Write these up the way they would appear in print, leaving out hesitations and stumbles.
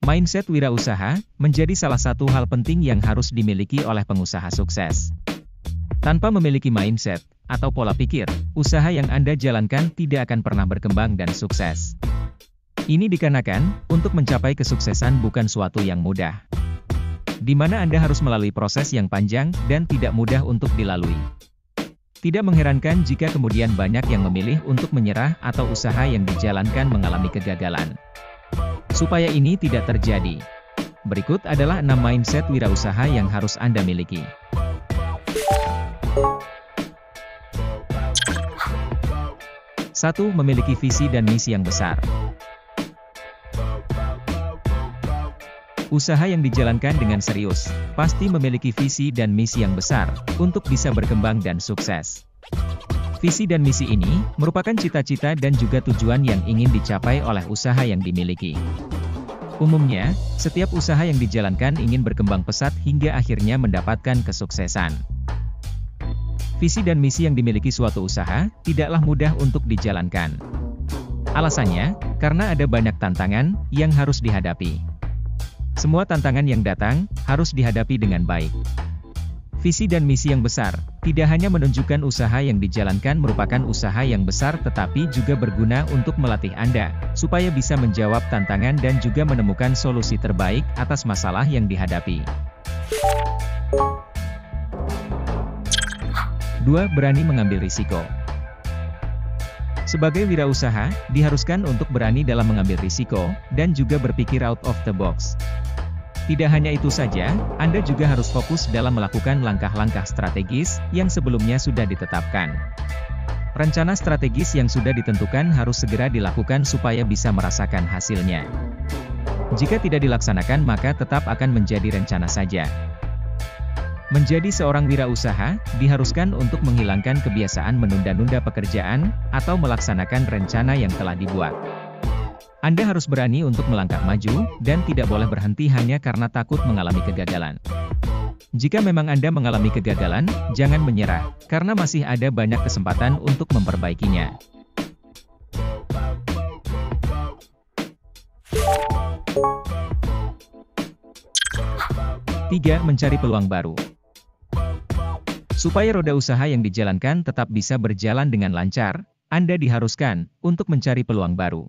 Mindset wirausaha menjadi salah satu hal penting yang harus dimiliki oleh pengusaha sukses. Tanpa memiliki mindset atau pola pikir, usaha yang Anda jalankan tidak akan pernah berkembang dan sukses. Ini dikarenakan, untuk mencapai kesuksesan bukan suatu yang mudah, di mana Anda harus melalui proses yang panjang dan tidak mudah untuk dilalui. Tidak mengherankan jika kemudian banyak yang memilih untuk menyerah atau usaha yang dijalankan mengalami kegagalan. Supaya ini tidak terjadi, berikut adalah 6 mindset wirausaha yang harus Anda miliki. 1. Memiliki visi dan misi yang besar. Usaha yang dijalankan dengan serius, pasti memiliki visi dan misi yang besar, untuk bisa berkembang dan sukses. Visi dan misi ini, merupakan cita-cita dan juga tujuan yang ingin dicapai oleh usaha yang dimiliki. Umumnya, setiap usaha yang dijalankan ingin berkembang pesat hingga akhirnya mendapatkan kesuksesan. Visi dan misi yang dimiliki suatu usaha, tidaklah mudah untuk dijalankan. Alasannya, karena ada banyak tantangan, yang harus dihadapi. Semua tantangan yang datang, harus dihadapi dengan baik. Visi dan misi yang besar, tidak hanya menunjukkan usaha yang dijalankan merupakan usaha yang besar tetapi juga berguna untuk melatih Anda, supaya bisa menjawab tantangan dan juga menemukan solusi terbaik atas masalah yang dihadapi. 2. Berani mengambil risiko. Sebagai wirausaha, diharuskan untuk berani dalam mengambil risiko, dan juga berpikir out of the box. Tidak hanya itu saja, Anda juga harus fokus dalam melakukan langkah-langkah strategis yang sebelumnya sudah ditetapkan. Rencana strategis yang sudah ditentukan harus segera dilakukan supaya bisa merasakan hasilnya. Jika tidak dilaksanakan maka tetap akan menjadi rencana saja. Menjadi seorang wirausaha, diharuskan untuk menghilangkan kebiasaan menunda-nunda pekerjaan, atau melaksanakan rencana yang telah dibuat. Anda harus berani untuk melangkah maju, dan tidak boleh berhenti hanya karena takut mengalami kegagalan. Jika memang Anda mengalami kegagalan, jangan menyerah, karena masih ada banyak kesempatan untuk memperbaikinya. 3. Mencari peluang baru. Supaya roda usaha yang dijalankan tetap bisa berjalan dengan lancar, Anda diharuskan untuk mencari peluang baru.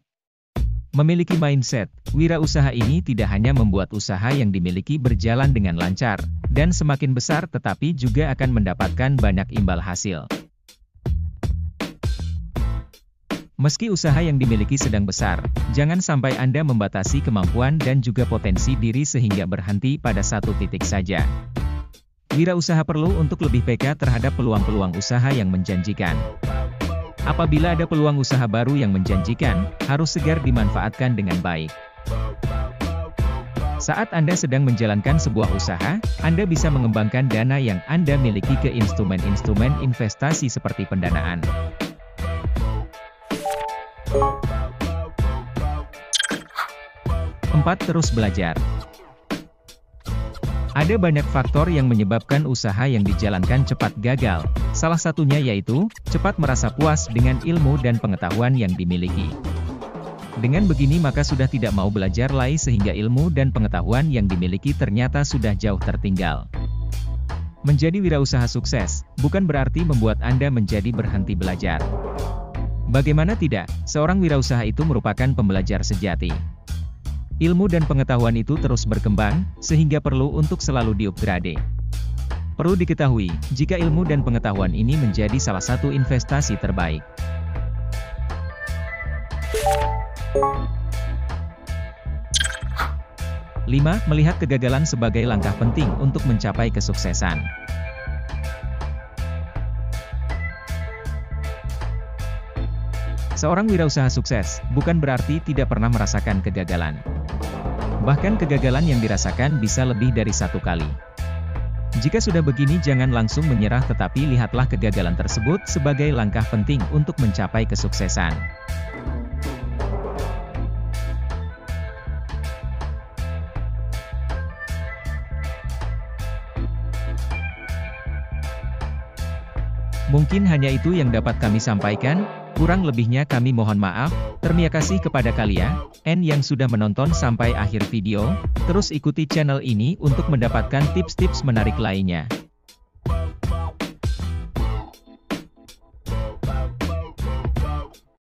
Memiliki mindset wirausaha ini tidak hanya membuat usaha yang dimiliki berjalan dengan lancar dan semakin besar tetapi juga akan mendapatkan banyak imbal hasil. Meski usaha yang dimiliki sedang besar, jangan sampai Anda membatasi kemampuan dan juga potensi diri sehingga berhenti pada satu titik saja. Wirausaha perlu untuk lebih peka terhadap peluang-peluang usaha yang menjanjikan. Apabila ada peluang usaha baru yang menjanjikan, harus segar dimanfaatkan dengan baik. Saat Anda sedang menjalankan sebuah usaha, Anda bisa mengembangkan dana yang Anda miliki ke instrumen-instrumen investasi seperti pendanaan. 4. Terus belajar. Ada banyak faktor yang menyebabkan usaha yang dijalankan cepat gagal. Salah satunya yaitu, cepat merasa puas dengan ilmu dan pengetahuan yang dimiliki. Dengan begini maka sudah tidak mau belajar lagi sehingga ilmu dan pengetahuan yang dimiliki ternyata sudah jauh tertinggal. Menjadi wirausaha sukses, bukan berarti membuat Anda menjadi berhenti belajar. Bagaimana tidak, seorang wirausaha itu merupakan pembelajar sejati. Ilmu dan pengetahuan itu terus berkembang, sehingga perlu untuk selalu diupgrade. Perlu diketahui, jika ilmu dan pengetahuan ini menjadi salah satu investasi terbaik. 5. Melihat kegagalan sebagai langkah penting untuk mencapai kesuksesan. Seorang wirausaha sukses, bukan berarti tidak pernah merasakan kegagalan. Bahkan kegagalan yang dirasakan bisa lebih dari satu kali. Jika sudah begini jangan langsung menyerah tetapi lihatlah kegagalan tersebut sebagai langkah penting untuk mencapai kesuksesan. Mungkin hanya itu yang dapat kami sampaikan. Kurang lebihnya kami mohon maaf. Terima kasih kepada kalian yang sudah menonton sampai akhir video. Terus ikuti channel ini untuk mendapatkan tips-tips menarik lainnya.